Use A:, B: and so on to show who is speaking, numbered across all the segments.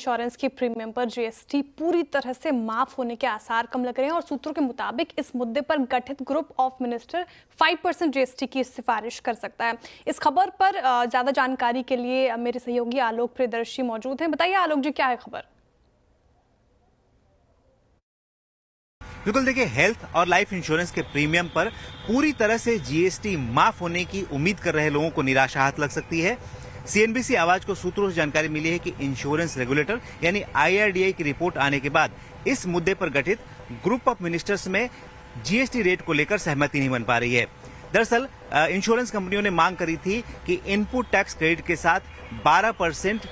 A: Insurance की premium पर GST पूरी तरह से माफ होने के आसार कम लग रहे हैं और सूत्रों के मुताबिक इस मुद्दे पर गठित ग्रुप ऑफ मिनिस्टर 5% जीएसटी की सिफारिश कर सकता है। इस खबर पर ज्यादा जानकारी के लिए मेरे सहयोगी आलोक प्रियदर्शी मौजूद हैं। बताइए आलोक जी, क्या है खबर?
B: बिल्कुल, देखिए, हेल्थ और लाइफ इंश्योरेंस के प्रीमियम पर पूरी तरह से जीएसटी माफ होने की उम्मीद कर रहे लोगों को निराशा हाथ लग सकती है। सीएनबीसी आवाज को सूत्रों से जानकारी मिली है कि इंश्योरेंस रेगुलेटर यानी आईआरडीआई की रिपोर्ट आने के बाद इस मुद्दे पर गठित ग्रुप ऑफ मिनिस्टर्स में जीएसटी रेट को लेकर सहमति नहीं बन पा रही है। दरअसल इंश्योरेंस कंपनियों ने मांग करी थी कि इनपुट टैक्स क्रेडिट के साथ 12%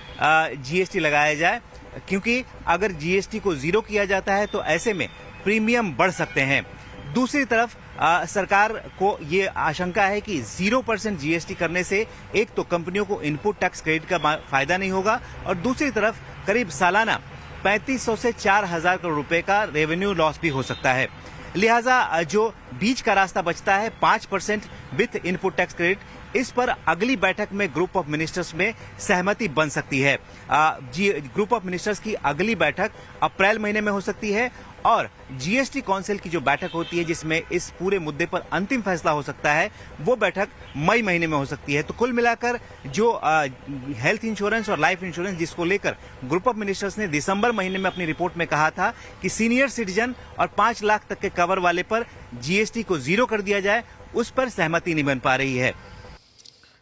B: जीएसटी लगाया जाए, क्योंकि अगर जीएसटी को जीरो किया जाता है तो ऐसे में प्रीमियम बढ़ सकते हैं। दूसरी तरफ सरकार को ये आशंका है कि 0% जीएसटी करने से एक तो कंपनियों को इनपुट टैक्स क्रेडिट का फायदा नहीं होगा और दूसरी तरफ करीब सालाना 3500 से 4000 करोड़ रुपए का रेवेन्यू लॉस भी हो सकता है। लिहाजा जो बीच का रास्ता बचता है 5% विथ इनपुट टैक्स क्रेडिट, इस पर अगली बैठक में ग्रुप ऑफ मिनिस्टर्स में सहमति बन सकती है। ग्रुप ऑफ मिनिस्टर्स की अगली बैठक अप्रैल महीने में हो सकती है और जीएसटी काउंसिल की जो बैठक होती है जिसमें इस पूरे मुद्दे पर अंतिम फैसला हो सकता है, वो बैठक मई महीने में हो सकती है। तो कुल मिलाकर जो हेल्थ इंश्योरेंस और लाइफ इंश्योरेंस जिसको लेकर ग्रुप ऑफ मिनिस्टर्स ने दिसंबर महीने में अपनी रिपोर्ट में कहा था कि सीनियर सिटीजन और 5 लाख तक के कवर वाले पर जीएसटी को जीरो कर दिया जाए, उस पर सहमति नहीं बन पा रही है।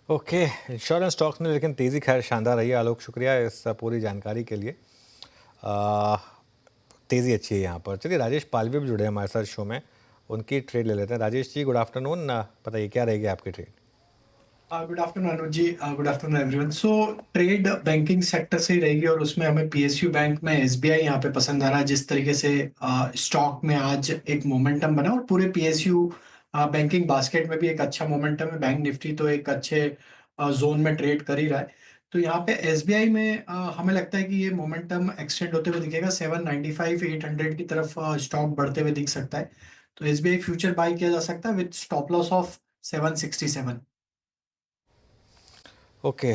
C: ओके, इंश्योरेंस स्टॉक्स में लेकिन तेज़ी खैर शानदार रही है। आलोक, शुक्रिया इस पूरी जानकारी के लिए। तेज़ी अच्छी है यहाँ पर। चलिए, राजेश पालवी भी जुड़े हैं हमारे साथ शो में, उनकी ट्रेड ले लेते हैं। Rajesh ji, good afternoon. बताइए क्या रहेगी आपकी trade?
D: Good afternoon Anuj ji, good afternoon everyone. So trade banking sector से ही रहेगी और उसमें हमें पीएसयू बैंक में एसबीआई यहाँ पे पसंद आ रहा है। जिस तरीके से स्टॉक में आज एक मोमेंटम बना और पूरे पीएसयू बैंकिंग बास्केट में भी एक अच्छा मोमेंटम है। बैंक निफ्टी तो एक अच्छे जोन में ट्रेड कर ही रहा है। तो यहाँ पे एसबीआई में हमें लगता है कि ये मोमेंटम एक्सटेंड होते हुए दिखेगा। 795 800 की तरफ स्टॉक बढ़ते हुए दिख सकता है। तो एसबीआई फ्यूचर बाय किया जा सकता है with stop loss of 767।
C: Okay,